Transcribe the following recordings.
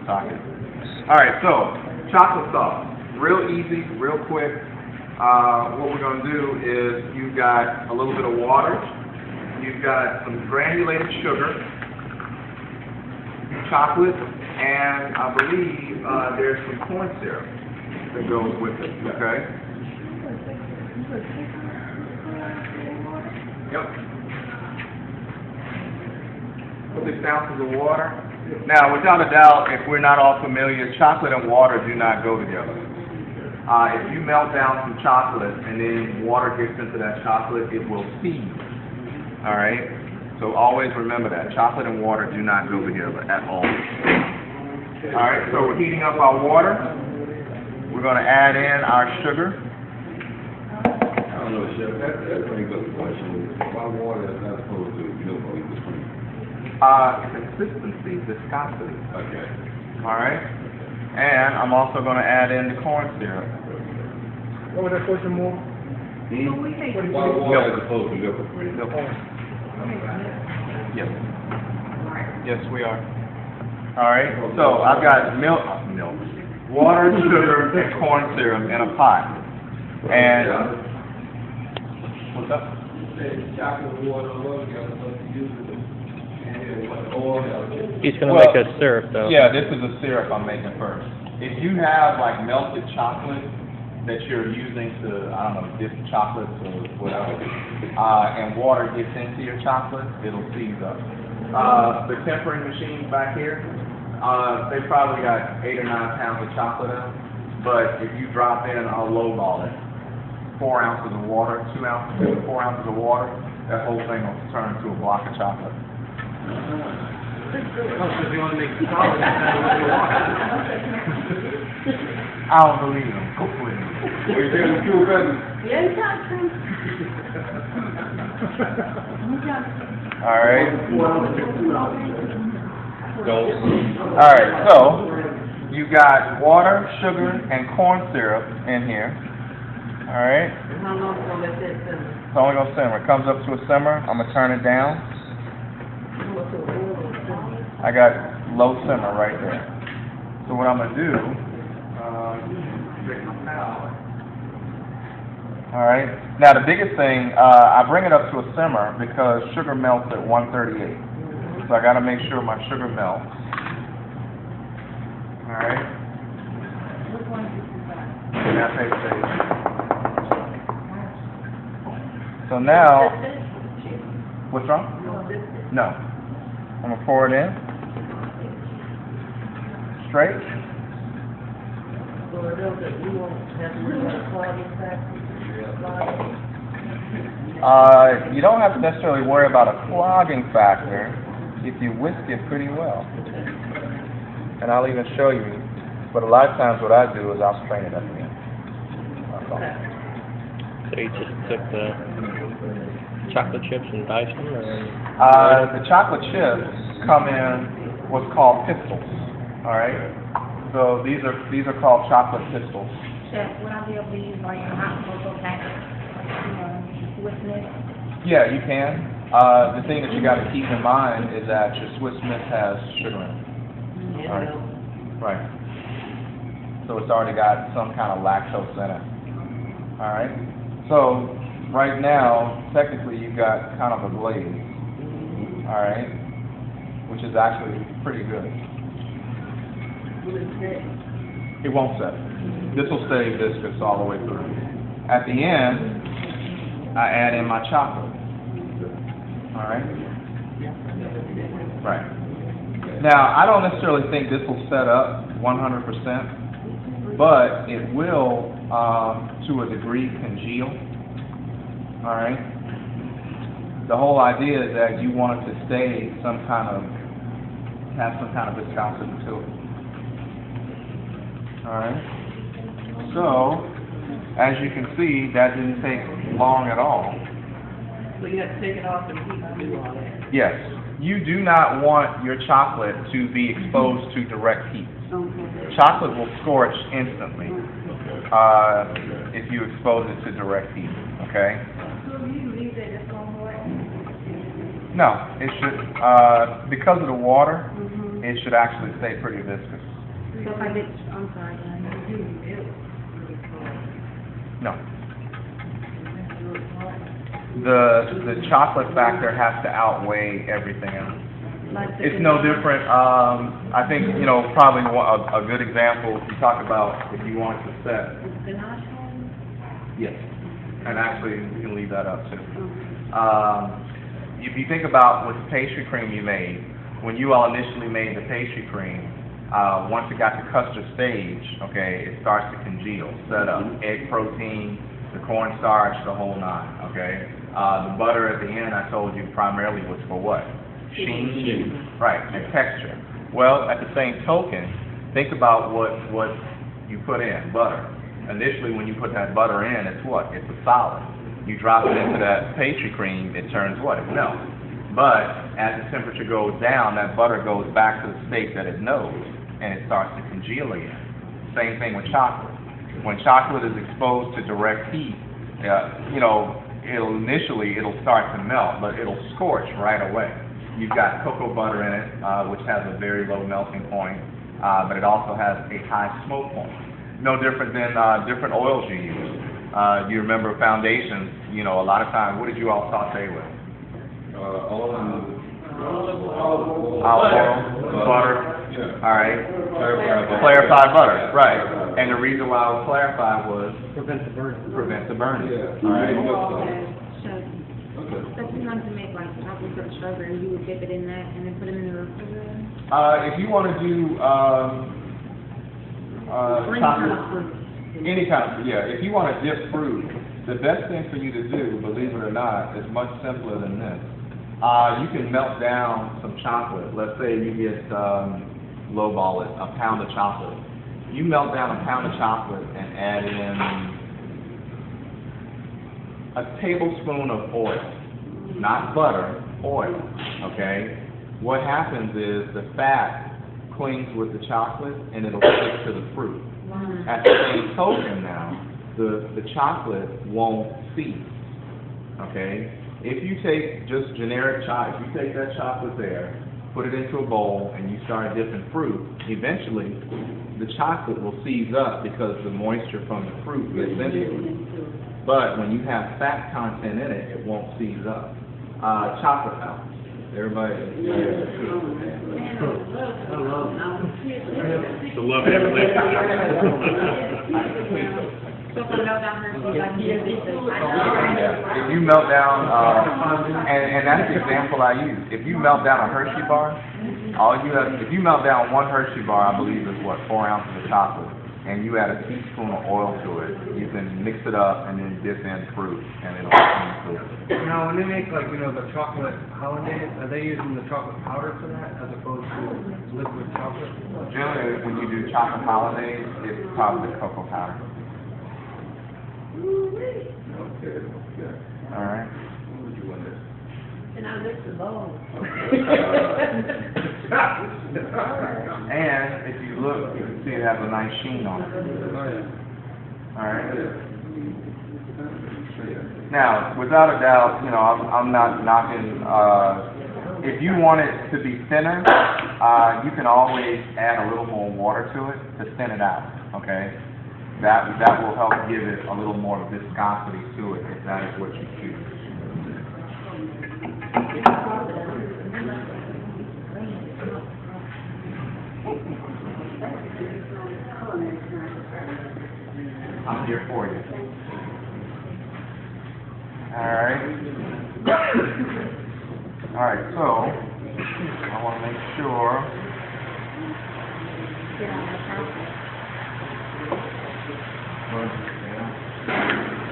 talking. All right, so chocolate sauce, real easy, real quick. What we're going to do is you've got a little bit of water, you've got some granulated sugar, chocolate, and I believe there's some corn syrup that goes with it. Okay. Yep. 6 ounces of water. Now, without a doubt, if we're not all familiar, chocolate and water do not go together. If you melt down some chocolate and then water gets into that chocolate, it will seed. All right? So always remember that. Chocolate and water do not go together at all. All right, so we're heating up our water. We're going to add in our sugar. I don't know, Chef, that brings up a question. Why water is not opposed to milk or even cream? Consistency, viscosity. Okay. All right? And I'm also going to add in the corn syrup. What was that question more? Why water is opposed to milk or cream? Milk. Yes. Yes, we are. All right, so I've got milk, water, sugar, and corn syrup in a pot. And what's up? He's going to make a syrup, though. Yeah, this is a syrup I'm making first. If you have like melted chocolate that you're using to, I don't know, dip chocolates or whatever, and water gets into your chocolate, it'll seize up. The tempering machines back here, they probably got 8 or 9 pounds of chocolate in them, but if you drop in a lowball it, 4 ounces of water, 2 ounces, 4 ounces of water, that whole thing will turn into a block of chocolate. I don't believe them. Go for it. All right. All right, so you got water, sugar, and corn syrup in here. All right. It's only going to simmer. It comes up to a simmer. I'm going to turn it down. I got low simmer right there. So what I'm going to do, all right. Now the biggest thing, I bring it up to a simmer because sugar melts at 138. So I got to make sure my sugar melts. All right. Now take a taste. So now, what's wrong? No. I'm gonna pour it in. Straight. You don't have to necessarily worry about a clogging factor if you whisk it pretty well. And I'll even show you. But a lot of times what I do is I'll strain it at the end. That's all. So you just took the chocolate chips and diced them? Or? The chocolate chips come in what's called pistils. All right. So these are called chocolate pistils. Chef, would I be able to use like a hot cocoa packet, Swiss Miss? Yeah, you can. The thing that you got to keep in mind is that your Swiss Miss has sugar in it. All right. Right. So it's already got some kind of lactose in it. All right. So right now, technically, you've got kind of a glaze. All right, which is actually pretty good. It won't set. This will stay viscous all the way through. At the end, I add in my chocolate. All right? Right. Now, I don't necessarily think this will set up 100%, but it will, to a degree, congeal. All right? The whole idea is that you want it to stay have some kind of viscosity to it. All right? So, as you can see, that didn't take long at all. So you have to take it off and heat and do all that. Yes. You do not want your chocolate to be exposed to direct heat. Chocolate will scorch instantly if you expose it to direct heat. Okay? No, it should, because of the water, it should actually stay pretty viscous. So if I get, I'm sorry, No. The chocolate factor has to outweigh everything else. like the. It's no different, I think, you know, probably a good example, if you talk about if you wanted to set. Ganache one? Yes. And actually, we can leave that up too. If you think about with the pastry cream you made, when you all initially made the pastry cream, once it got to custard stage, okay, it starts to congeal, set up, egg protein, the cornstarch, the whole nine, okay? The butter at the end, I told you primarily was for what? Sheen. Right, and texture. Well, at the same token, think about what you put in, butter. Initially, when you put that butter in, it's what? It's a solid. You drop it into that pastry cream, it turns what? It melts. But as the temperature goes down, that butter goes back to the state that it knows, and it starts to congeal again. Same thing with chocolate. When chocolate is exposed to direct heat, you know, it'll start to melt, but it'll scorch right away. You've got cocoa butter in it, which has a very low melting point, but it also has a high smoke point. No different than different oils you use. You remember foundations, you know, a lot of times, what did you all saute with? Olive Oil, butter, Yeah. all right, Clarified butter. clarified butter, right. And the reason why it was clarified was Prevent the burning. prevent the burning, Yeah. all right? So, Okay. so if you wanted to make like chocolate chip strawberry, you would dip it in that and then put them in the refrigerator? If you want to do, chocolate, any kind of, yeah, if you want to dip fruit, the best thing for you to do, believe it or not, is much simpler than this. You can melt down some chocolate. Let's say you get, lowball it, a pound of chocolate. You melt down a pound of chocolate and add in a tablespoon of oil, not butter, oil, okay? What happens is the fat clings with the chocolate and it'll stick to the fruit. At the same token now, the chocolate won't seize, okay? If you take just generic chocolate, if you take that chocolate there, put it into a bowl, and you start dipping fruit, eventually the chocolate will seize up because the moisture from the fruit gets into it. But when you have fat content in it, it won't seize up. Chocolate fountains. Everybody, To love it, So if I melt down Hershey's, I can use it. if you melt down, and that's the example I use. If you melt down a Hershey bar, if you melt down one Hershey bar, I believe is what, 4 ounces of chocolate, and you add a teaspoon of oil to it, you can mix it up and then dip in fruit, and it'll be clear. Now, when they make like, you know, the chocolate holidays, are they using the chocolate powder for that as opposed to liquid chocolate? Generally, when you do chocolate holidays, it's probably cocoa powder. Okay. All right. And I mix the bowl. And if you look, you can see it has a nice sheen on it. All right. Now, without a doubt, you know, I'm not knocking. If you want it to be thinner, you can always add a little more water to it to thin it out. Okay. That will help give it a little more viscosity to it if that is what you choose. I'm here for you. Alright. Alright, so I want to make sure.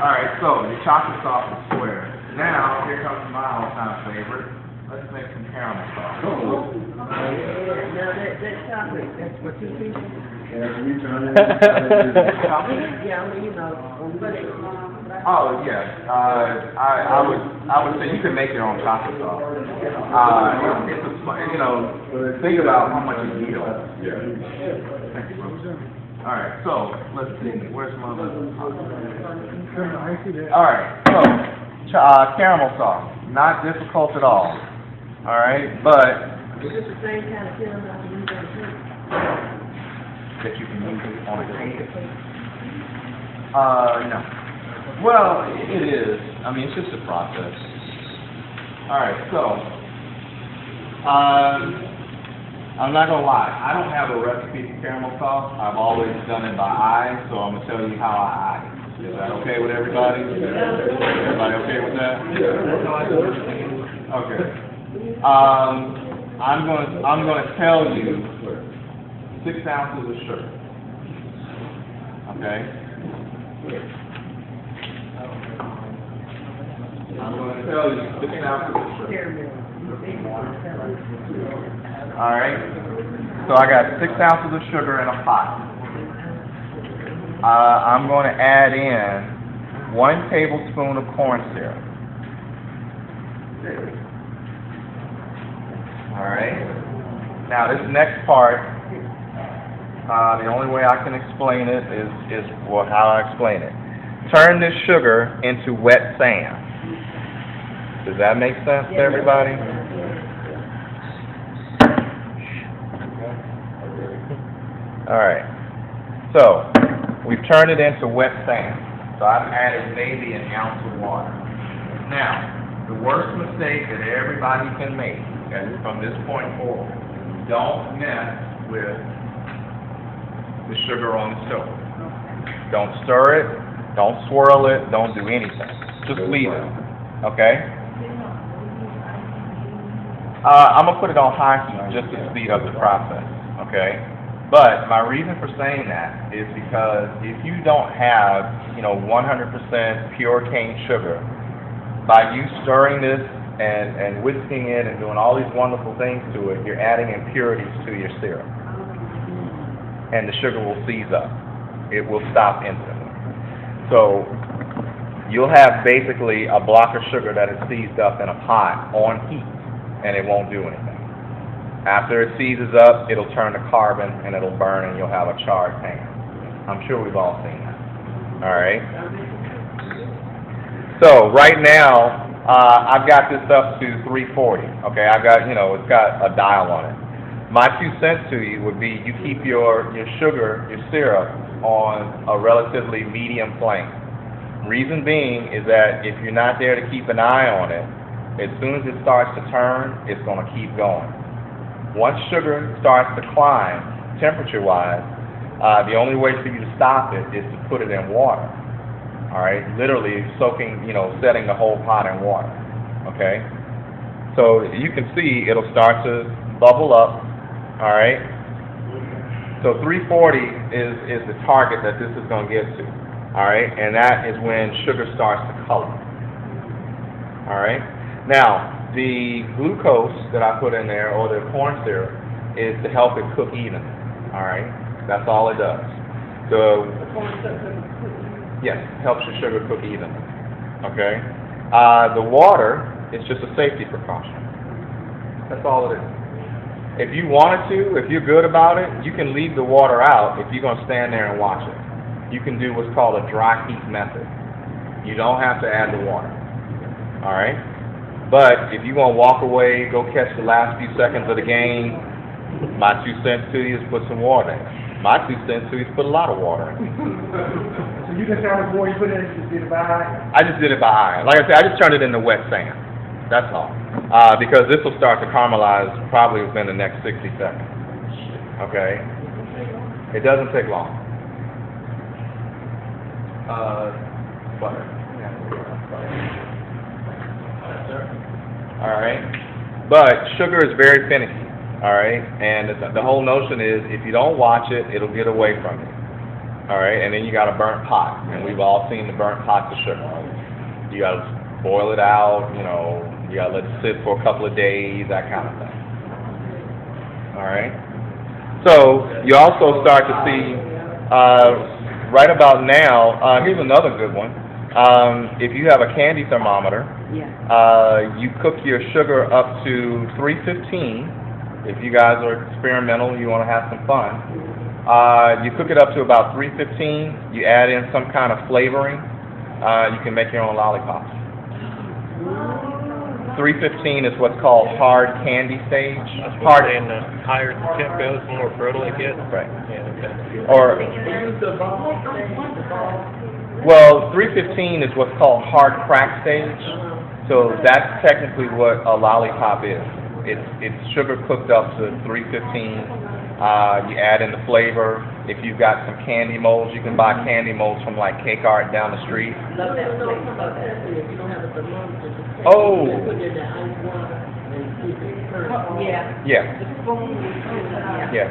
Alright, so your chocolate sauce is square. Now, here comes my all-time favorite. Let's make some caramel sauce. Now, that chocolate, that's what you think? Yeah, we turn it. Yeah, I mean, you know, but it, Oh, yeah. I would say you can make your own chocolate sauce. It's a, you know, think about how much you need. Yeah. All right, so let's see. Where's my other? I see that. All right, so caramel sauce, not difficult at all. All right, but is this the same kind of caramel you use on the that you can use it on a cake. No. Well, it is. I mean, it's just a process. All right, so, I'm not gonna lie. I don't have a recipe for caramel sauce. I've always done it by eye, so I'm gonna tell you how I eye it. Is that okay with everybody? Everybody okay with that? Okay. I'm gonna tell you 6 ounces of sugar. Okay? I'm gonna tell you 6 ounces of sugar. All right? So I got 6 ounces of sugar in a pot. I'm going to add in 1 tablespoon of corn syrup. All right? Now this next part, the only way I can explain it is how I explain it. Turn this sugar into wet sand. Does that make sense to everybody? All right. So we've turned it into wet sand. So I've added maybe an ounce of water. Now, the worst mistake that everybody can make from this point forward, don't mess with the sugar on the stove. Don't stir it, don't swirl it, don't do anything. Just leave it, okay? I'm going to put it on high heat just to speed up the process, okay? But my reason for saying that is because if you don't have, 100% pure cane sugar, by you stirring this and whisking it and doing all these wonderful things to it, you're adding impurities to your syrup. And the sugar will seize up. It will stop instantly. So you'll have basically a block of sugar that is seized up in a pot on heat, and it won't do anything. After it seizes up, it'll turn to carbon and it'll burn and you'll have a charred pan. I'm sure we've all seen that. All right? So right now, I've got this up to 340. Okay, I've got, it's got a dial on it. My 2 cents to you would be you keep your sugar, your syrup, on a relatively medium flame. Reason being is that if you're not there to keep an eye on it, as soon as it starts to turn, it's going to keep going. Once sugar starts to climb, temperature-wise, the only way for you to stop it is to put it in water. All right, literally soaking, setting the whole pot in water. Okay, so you can see it'll start to bubble up. All right, so 340 is the target that this is going to get to. All right, and that is when sugar starts to color. All right, now the glucose that I put in there, or the corn syrup, is to help it cook evenly. All right, that's all it does. So yes, helps your sugar cook evenly. Okay, the water is just a safety precaution. That's all it is. If you wanted to, if you're good about it, you can leave the water out if you're going to stand there and watch it. You can do what's called a dry heat method. You don't have to add the water. All right? But if you want to walk away, go catch the last few seconds of the game, my 2 cents to you is put some water in. My 2 cents to you is put a lot of water in. So you just have before you put it in, you just did it by eye? I just did it by eye. Like I said, I just turned it into wet sand. That's all. Because this will start to caramelize probably within the next 60 seconds. Okay? It doesn't take long. Butter. All right? But sugar is very finicky. All right? And the whole notion is if you don't watch it, it'll get away from you. All right? And then you got a burnt pot. And we've all seen the burnt pots of sugar. You got to boil it out, you got to let it sit for a couple of days, that kind of thing. All right? So you also start to see, right about now, here's another good one. If you have a candy thermometer, you cook your sugar up to 315. If you guys are experimental, you want to have some fun. You cook it up to about 315. You add in some kind of flavoring. You can make your own lollipops. 315 is what's called hard candy stage. Hard, and the higher the temp goes, the more brittle it gets. Right. Yeah, okay. Or, well, 315 is what's called hard crack stage. So that's technically what a lollipop is. It's sugar cooked up to 315. You add in the flavor. If you've got some candy molds, you can buy candy molds from like Cake Art down the street. Love that place, love that. If you don't have a thermometer, just take Oh. it, put it in the ice water and keep it. Yeah. Yeah, The spoon, yeah.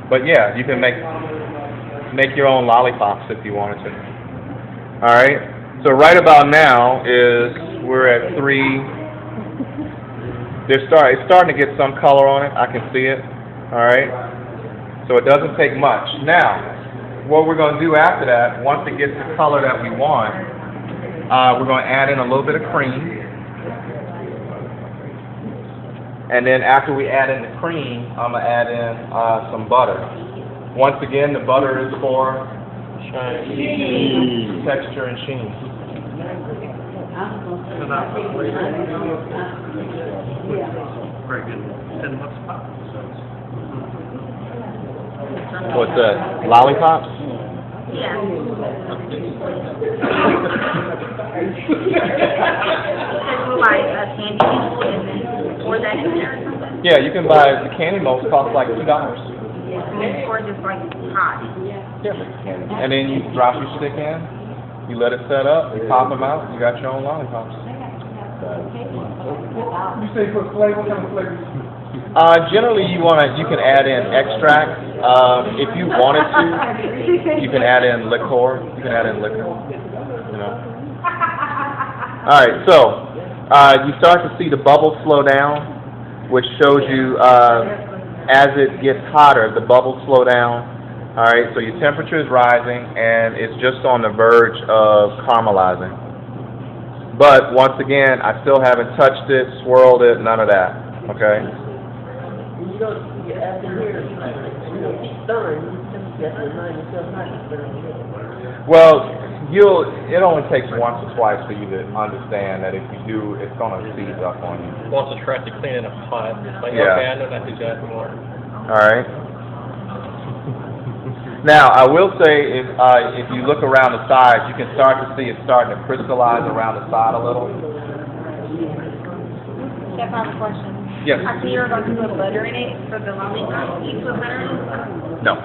But yeah, you can make your own lollipops if you wanted to. All right. So right about now we're at 3. It's starting to get some color on it. I can see it. All right. So it doesn't take much. Now, what we're going to do after that, once it gets the color that we want, we're going to add in a little bit of cream. And then after we add in the cream, I'm going to add in some butter. Once again, the butter is for Shine. texture and sheen. Very good. And what's pop? What's that? Lollipops? Yeah. Because we'll buy a candy and then pour that in there or something. Yeah, you can buy the candy molds cost like $2. And then pour just like hot. Yeah. And then you drop your stick in, you let it set up, you pop them out, you got your own lollipops. You say for flavor, what kind of flavors? Generally, you can add in extract. If you wanted to, you can add in liqueur. You can add in liquor. You know. All right. So you start to see the bubbles slow down, which shows you as it gets hotter, the bubbles slow down. All right. So your temperature is rising, and it's just on the verge of caramelizing. But once again, I still haven't touched it, swirled it, none of that. Okay. You don't, you have to hear, stirring, you have to remind yourself not to stir it. Well, it only takes once or twice for you to understand that if you do, it's going to seize up on you. Once it's tried to clean in a pot, it's like, Yeah. okay, I know not to do that anymore. All right. Now, I will say, if you look around the sides, you can start to see it starting to crystallize around the side a little. Chef, I have a question. Yes. I see you're going to put butter in it for the lollipop. You put butter in it? No.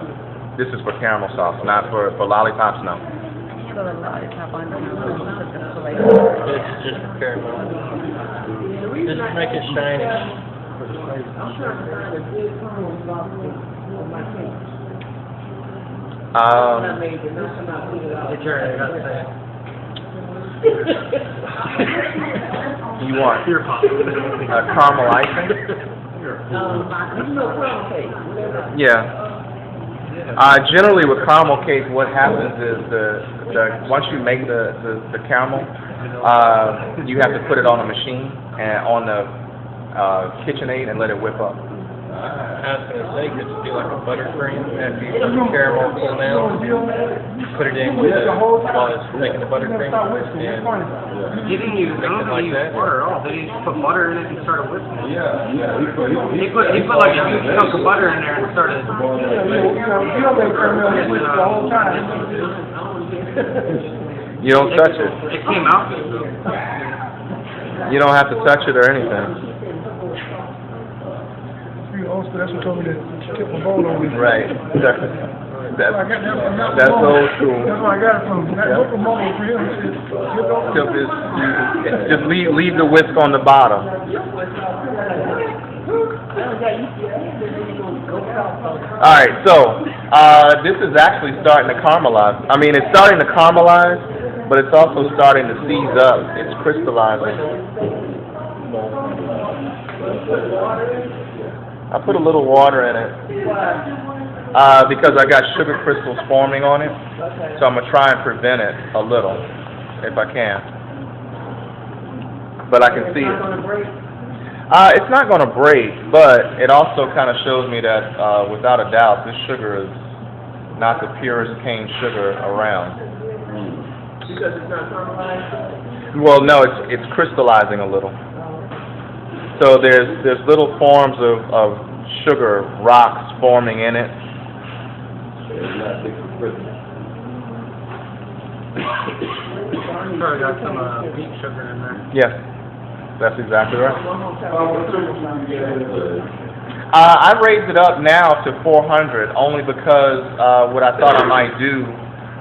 This is for caramel sauce, not for lollipops, no. Put a lollipop on it. Put the flavor. It's just caramel. Just make it shiny. I'm trying to find a good caramel sauce for my cake. I made it, this time I put it out. It's your, I gotta say it. You want Your pop. caramel icing? You know, caramel cake, whatever. Yeah. Generally with caramel cake, what happens is once you make the caramel, you have to put it on a machine and on the KitchenAid and let it whip up. I was gonna say, could you do like a buttercream after you put the caramel cool down? Put it in with while it's making the buttercream. And He didn't use, I don't think he used butter at all. Did he just put butter in it and started whipping it? Yeah. He put like a huge chunk of butter in there and started. You don't touch it. It came out good though. You don't have to touch it or anything. That's what told me to tip my bowl over. Right. That's old school. That's where I got it from. That local mama for him said, Tip is, just leave the whisk on the bottom. All right, so this is actually starting to caramelize. I mean, it's starting to caramelize, but it's also starting to seize up. It's crystallizing. I put a little water in it because I got sugar crystals forming on it, so I'm going to try and prevent it a little, if I can. But I can see it. It's not going to break, but it also kind of shows me that, without a doubt, this sugar is not the purest cane sugar around. Because it's not caramelized? Well, no, it's crystallizing a little. So there's little forms of sugar rocks forming in it. It's not thick for Christmas. Probably got some beet sugar in there. Yes, that's exactly right. Uh, I raised it up now to 400 only because what I thought I might do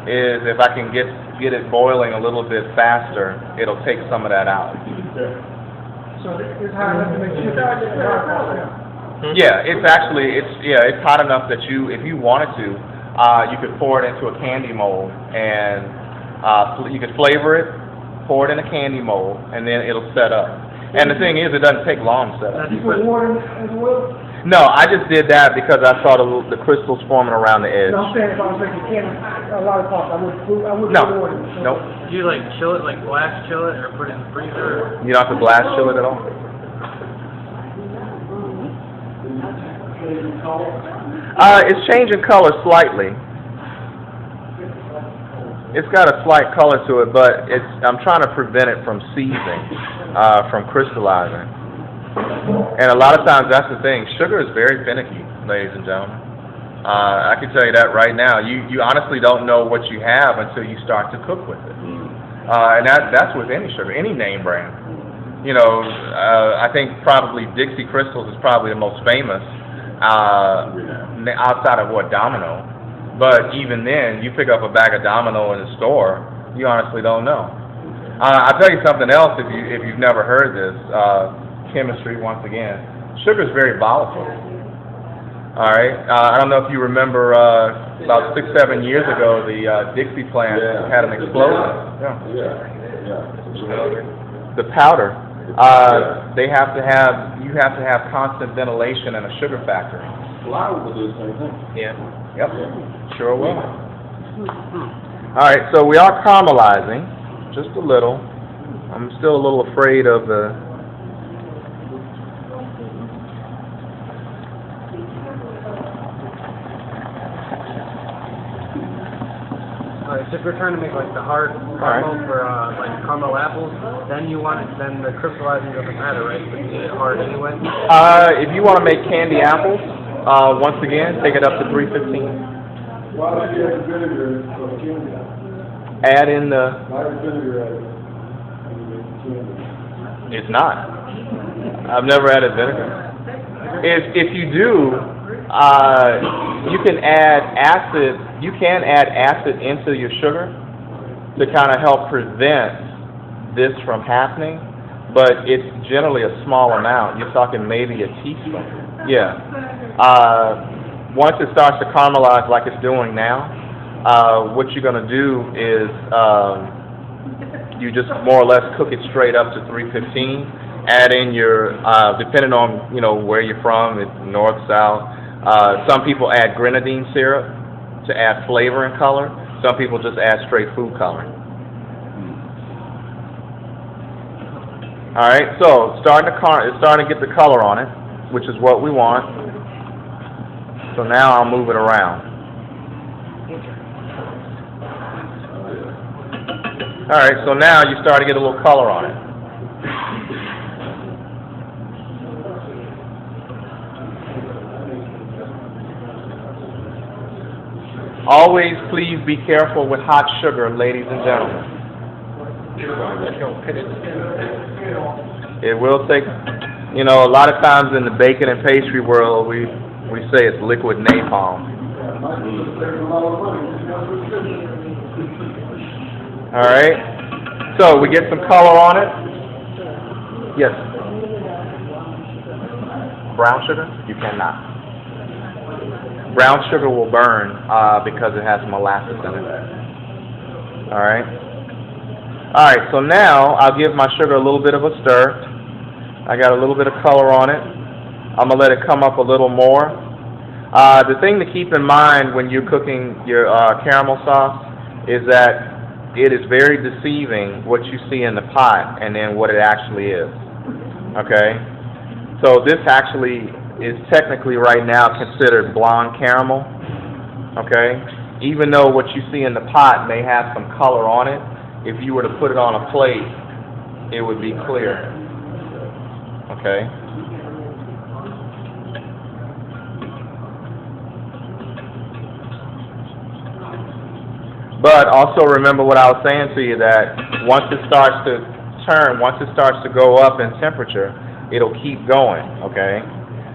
is if I can get it boiling a little bit faster, it'll take some of that out. So it's high enough to make you. Yeah, it's hot enough that if you wanted to, you could pour it into a candy mold and you could flavor it, pour it in a candy mold, and then it'll set up. And the thing is, it doesn't take long to set up. You put water as well? No, I just did that because I saw the crystals forming around the edge. No, I'm saying if I was making candy, a lollipop, I would put water in it. Nope. Do you like chill it, like blast chill it, or put it in the freezer? You don't have to blast chill it at all. It's changing color slightly. It's got a slight color to it, but I'm trying to prevent it from seizing, from crystallizing. And a lot of times that's the thing. Sugar is very finicky, ladies and gentlemen. I can tell you that right now. You honestly don't know what you have until you start to cook with it. And that's with any sugar, any name brand. You know, I think probably Dixie Crystals is probably the most famous outside of Domino. But even then, you pick up a bag of Domino in the store, you honestly don't know. I'll tell you something else if you've never heard this. Chemistry, once again. Sugar is very volatile. All right. I don't know if you remember about 6-7 years ago, the Dixie plant had an explosion. The powder. You have to have constant ventilation in a sugar factory. Flour will do the same thing. Yeah. Yep. Sure will. All right. So we are caramelizing just a little. I'm still a little afraid of the. So if you're trying to make like the hard caramel for like caramel apples, then then the crystallizing doesn't matter, right? It's hard anyway. If you want to make candy apples, once again, take it up to 315. Why would you add vinegar for candy? Add in the. Why is vinegar added? It's not. I've never added vinegar. If you do, you can add acid. You can add acid into your sugar to kind of help prevent this from happening, but it's generally a small amount. You're talking maybe a teaspoon. Yeah. Once it starts to caramelize like it's doing now, what you're going to do is you just more or less cook it straight up to 315. Add in your, depending on where you're from, it's north, south. Some people add grenadine syrup to add flavor and color. Some people just add straight food coloring. All right, so it's starting to get the color on it, which is what we want. So now I'll move it around. All right, so now you start to get a little color on it. Always please be careful with hot sugar, ladies and gentlemen. It will take, a lot of times in the baking and pastry world, we say it's liquid napalm. All right, so we get some color on it. Yes. Brown sugar? You cannot. Brown sugar will burn because it has molasses in it. All right. All right, so now I'll give my sugar a little bit of a stir. I got a little bit of color on it. I'm going to let it come up a little more. The thing to keep in mind when you're cooking your caramel sauce is that it is very deceiving what you see in the pot and then what it actually is. Okay? So this actually is technically right now considered blonde caramel, okay? Even though what you see in the pot may have some color on it, if you were to put it on a plate, it would be clear. Okay? But also remember what I was saying to you, that once it starts to turn, once it starts to go up in temperature, it'll keep going, okay?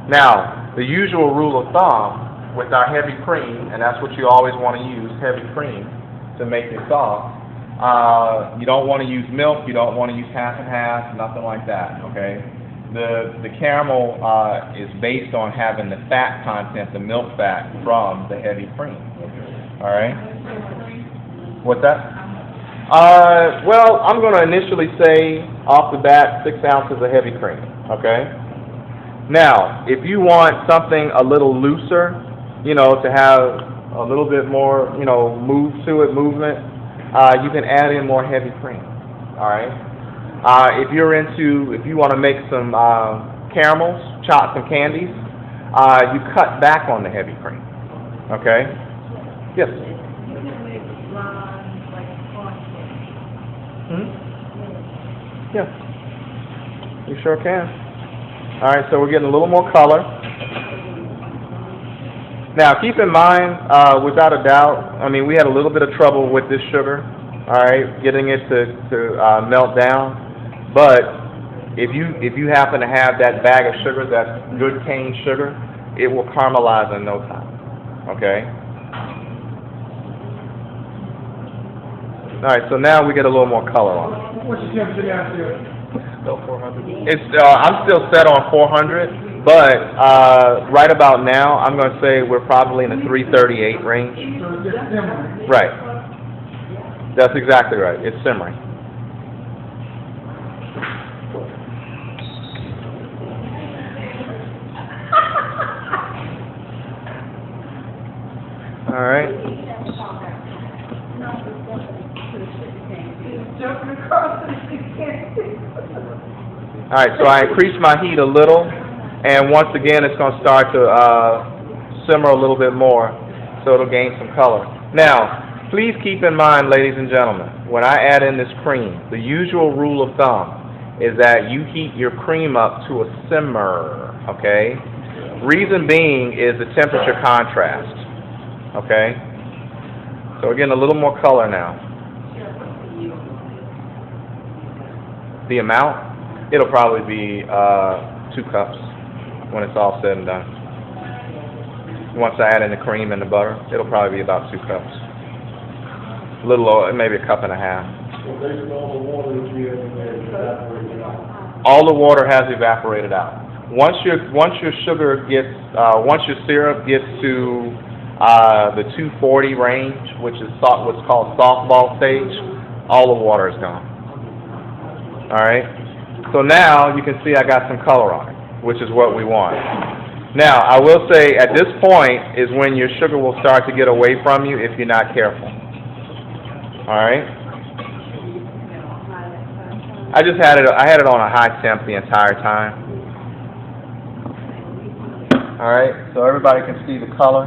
Now, the usual rule of thumb with our heavy cream, and that's what you always want to use, heavy cream, to make it soft. You don't want to use milk, you don't want to use half and half, nothing like that, okay? The caramel is based on having the fat content, the milk fat, from the heavy cream, all right? What's that? Well, I'm going to initially say, off the bat, 6 ounces of heavy cream, okay? Now, if you want something a little looser, you know, to have a little bit more, you know, movement, you can add in more heavy cream, all right? If you want to make some caramels, chop some candies, you cut back on the heavy cream, okay? Yes? Yeah, you sure can. All right, so we're getting a little more color. Now, keep in mind, without a doubt, I mean, we had a little bit of trouble with this sugar, all right, getting it to melt down. But if you happen to have that bag of sugar, that good cane sugar, it will caramelize in no time, okay? All right, so now we get a little more color on it. What's the temperature out there? Still 400. It's I'm still set on 400, but right about now, I'm going to say we're probably in the 338 range. So it's just simmering. Right. That's exactly right. It's simmering. All right. All right, so I increased my heat a little, and once again, it's going to start to simmer a little bit more, so it'll gain some color. Now, please keep in mind, ladies and gentlemen, when I add in this cream, the usual rule of thumb is that you heat your cream up to a simmer, okay? Reason being is the temperature contrast, okay? So we're getting a little more color now. The amount? It'll probably be 2 cups when it's all said and done. Once I add in the cream and the butter, it'll probably be about 2 cups. A little lower, maybe a cup and a half. All the water has evaporated out. Once your sugar gets, once your syrup gets to the 240 range, which is what's called softball stage, all the water is gone. All right. So now you can see I got some color on it, which is what we want. Now, I will say at this point is when your sugar will start to get away from you if you're not careful. All right? I had it on a high temp the entire time. All right, so everybody can see the color.